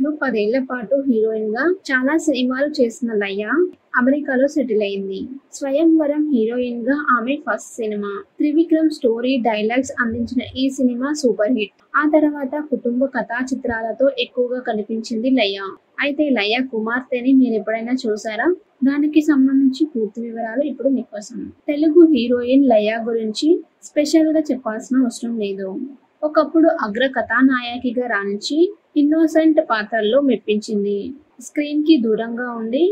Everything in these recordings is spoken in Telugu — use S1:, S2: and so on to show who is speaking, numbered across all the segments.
S1: టాలీవుడ్ లో 10 ఏళ్ల పాటు హీరోయిన్ గా చాలా సినిమాలు చేసిన లయ అమెరికాలో సెటిల్ అయింది. స్వయంవరం హీరోయిన్ గా ఆమె first cinema. Trivikram story dialogues అందించిన ఈ సినిమా సూపర్ హిట్. ఆ తర్వాత కుటుంబ కథా చిత్రాలతో ఎక్కువగా కనిపించింది లయ. అయితే లయ కుమార్తెని మీరెప్పుడైనా చూసారా? దానికి సంబంధించి పూర్తి వివరాలు ఇప్పుడు మీకోసం. తెలుగు హీరోయిన్ లయ గురించి స్పెషల్ గా చెప్పాల్సిన అవసరం లేదు. ఒకప్పుడు అగ్ర కథానాయకిగా రాణించి ఇన్నోసెంట్ పాత్రల్లో మెప్పించింది. స్క్రీన్ కి దూరంగా ఉండి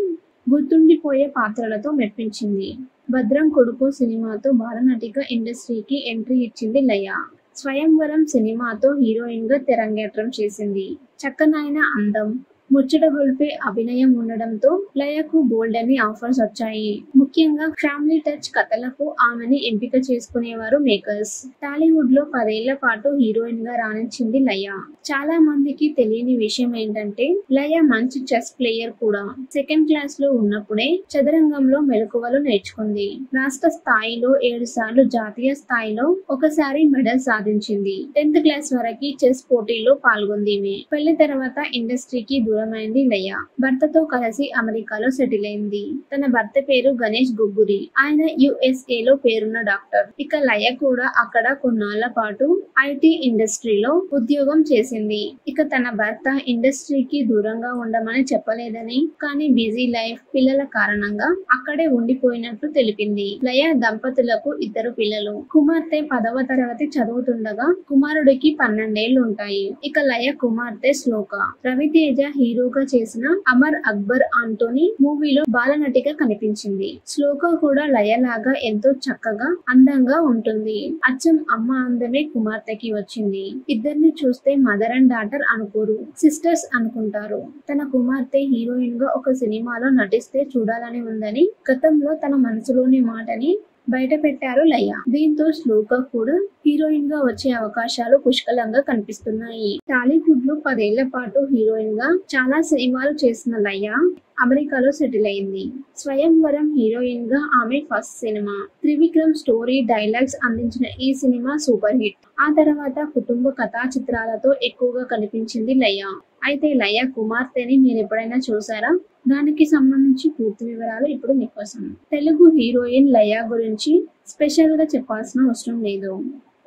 S1: గుర్తుండిపోయే పాత్రలతో మెప్పించింది. భద్రం కొడుకు సినిమాతో బాలనటిగా ఇండస్ట్రీకి ఎంట్రీ ఇచ్చింది లయ. స్వయంవరం సినిమాతో హీరోయిన్ గా తెరంగేట్రం చేసింది. చక్కనైన అందం, ముచ్చటగొల్పే అభినయం ఉండడంతో లయకు బోల్డ్ అని ఆఫర్స్ వచ్చాయి. ముఖ్యంగా ఫ్యామిలీ టచ్ కథలకు ఆమెని ఎంపిక చేసుకునేవారు మేకర్స్. టాలీవుడ్ లో 10 ఏళ్ల పాటు హీరోయిన్ గా రాణించింది లయ. చాలా మందికి తెలియని విషయం ఏంటంటే లయ మంచి చెస్ ప్లేయర్ కూడా. సెకండ్ క్లాస్ లో ఉన్నప్పుడే చదరంగంలో మెలకువలు నేర్చుకుంది. రాష్ట్ర స్థాయిలో 7 సార్లు, జాతీయ స్థాయిలో ఒకసారి మెడల్ సాధించింది. 10th క్లాస్ వరకు చెస్ పోటీల్లో పాల్గొంది. పెళ్లి తర్వాత ఇండస్ట్రీకి దూరమైంది లయ. భర్తతో కలిసి అమెరికాలో సెటిల్ అయింది. తన భర్త పేరు గణేష్ గుగ్గురి. ఆయన USA లో పేరున్న డాక్టర్. ఇక లయ కూడా అక్కడ కొన్నాళ్ల పాటు IT ఇండస్ట్రీలో ఉద్యోగం చేసింది. ఇక తన భర్త ఇండస్ట్రీకి దూరంగా ఉండమని చెప్పలేదని, కానీ బిజీ లైఫ్, పిల్లల కారణంగా అక్కడే ఉండిపోయినట్లు తెలిపింది. లయ దంపతులకు 2 పిల్లలు. కుమార్తె 10వ తరగతి చదువుతుండగా కుమారుడికి 12 ఏళ్లు ఉంటాయి. ఇక లయ కుమార్తె శ్లోక. రవితేజ హీరోగా చేసిన అమర్ అక్బర్ ఆంటోనీ మూవీలో బాలనటిగా కనిపించింది. శ్లోక కూడా లయలాగా ఎంతో చక్కగా, అందంగా ఉంటుంది. అచ్చం అమ్మ అందమే కుమార్తెకి వచ్చింది. ఇద్దరిని చూస్తే మదర్ అండ్ డాటర్ అనుకోరు, సిస్టర్స్ అనుకుంటారు. తన కుమార్తె హీరోయిన్ గా ఒక సినిమాలో నటిస్తే చూడాలని ఉందని గతంలో తన మనసులోని మాటని బయట పెట్టారు లయ. దీంతో శ్లోక కూడా హీరోయిన్ గా వచ్చే అవకాశాలు పుష్కలంగా కనిపిస్తున్నాయి. టాలీవుడ్ లో 10 ఏళ్ల పాటు హీరోయిన్ గా చాలా సినిమాలు చేసిన లయ అమెరికాలో సెటిల్ అయింది. స్వయంవరం హీరోయిన్ గా ఆమె first cinema. Trivikram story dialogues అందించిన ఈ సినిమా సూపర్ హిట్. ఆ తర్వాత కుటుంబ కథా చిత్రాలతో ఎక్కువగా కనిపించింది లయ. అయితే లయ కుమార్తెని మీరెప్పుడైనా చూసారా? దానికి సంబంధించి పూర్తి వివరాలు ఇప్పుడు మీకోసం. తెలుగు హీరోయిన్ లయ గురించి స్పెషల్ గా చెప్పాల్సిన అవసరం లేదు.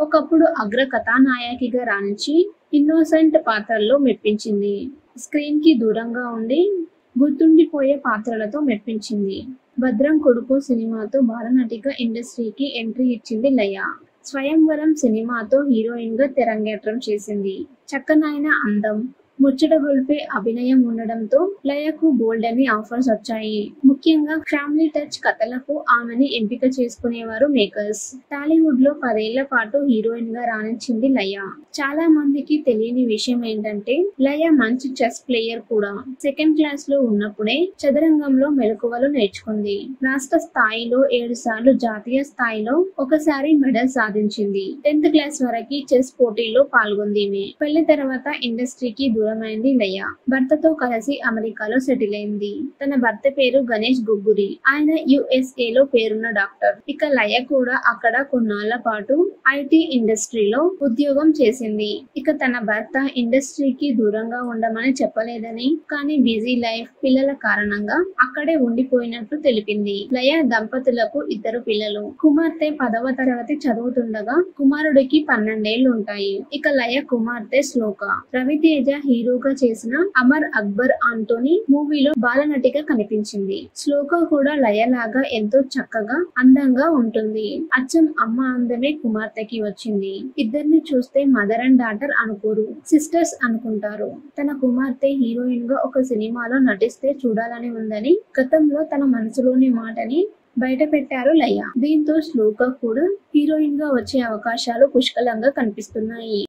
S1: ఒకప్పుడు అగ్ర కథానాయకిగా రాణించి ఇన్నోసెంట్ పాత్రల్లో మెప్పించింది. స్క్రీన్ కి దూరంగా ఉండి గుర్తుండిపోయే పాత్రలతో మెప్పించింది. భద్రం కొడుకు సినిమాతో బాలనటిగా ఇండస్ట్రీకి ఎంట్రీ ఇచ్చింది లయ. స్వయంవరం సినిమాతో హీరోయిన్ గా తెరంగేట్రం చేసింది. చక్కనైన అందం, ముచ్చటగొల్పే అభినయం ఉండడంతో లయకు బోల్డ్ అని ఆఫర్స్ వచ్చాయి. ముఖ్యంగా ఫ్యామిలీ టచ్ కథలకు ఆమెని ఎంపిక చేసుకునేవారు మేకర్స్. టాలీవుడ్ లో 10 ఏళ్ల పాటు హీరోయిన్ గా రాణించింది లయ. చాలా మందికి తెలియని విషయం ఏంటంటే లయ మంచి చెస్ ప్లేయర్ కూడా. సెకండ్ క్లాస్ లో ఉన్నప్పుడే చదరంగంలో మెలకువలు నేర్చుకుంది. రాష్ట్ర స్థాయిలో 7 సార్లు, జాతీయ స్థాయిలో ఒకసారి మెడల్ సాధించింది. 10th క్లాస్ వరకు చెస్ పోటీల్లో పాల్గొంది. పెళ్లి తర్వాత ఇండస్ట్రీకి దూరమైంది లయ. భర్తతో కలిసి అమెరికాలో సెటిల్ అయింది. తన భర్త పేరు గణేష్ గుగ్గురి. ఆయన USA లో పేరున్న డాక్టర్. ఇక లయ కూడా అక్కడ కొన్నాళ్ల పాటు IT ఇండస్ట్రీలో ఉద్యోగం చేసింది. ఇక తన భర్త ఇండస్ట్రీకి దూరంగా ఉండమని చెప్పలేదని, కానీ బిజీ లైఫ్, పిల్లల కారణంగా అక్కడే ఉండిపోయినట్లు తెలిపింది. లయ దంపతులకు 2 పిల్లలు. కుమార్తె 10వ తరగతి చదువుతుండగా కుమారుడికి 12 ఏళ్లు ఉంటాయి. ఇక లయ కుమార్తె శ్లోక. రవితేజ హీరోగా చేసిన అమర్ అక్బర్ ఆంటోనీ మూవీలో బాలనటిగా కనిపించింది. శ్లోక కూడా లయలాగా ఎంతో చక్కగా, అందంగా ఉంటుంది. అచ్చం అమ్మ అందమే కుమార్తెకి వచ్చింది. ఇద్దరిని చూస్తే మదర్ అండ్ డాటర్ అనుకోరు, సిస్టర్స్ అనుకుంటారు. తన కుమార్తె హీరోయిన్ గా ఒక సినిమాలో నటిస్తే చూడాలని ఉందని గతంలో తన మనసులోని మాటని బయట పెట్టారు లయ. దీంతో శ్లోక కూడా హీరోయిన్ గా వచ్చే అవకాశాలు పుష్కలంగా కనిపిస్తున్నాయి.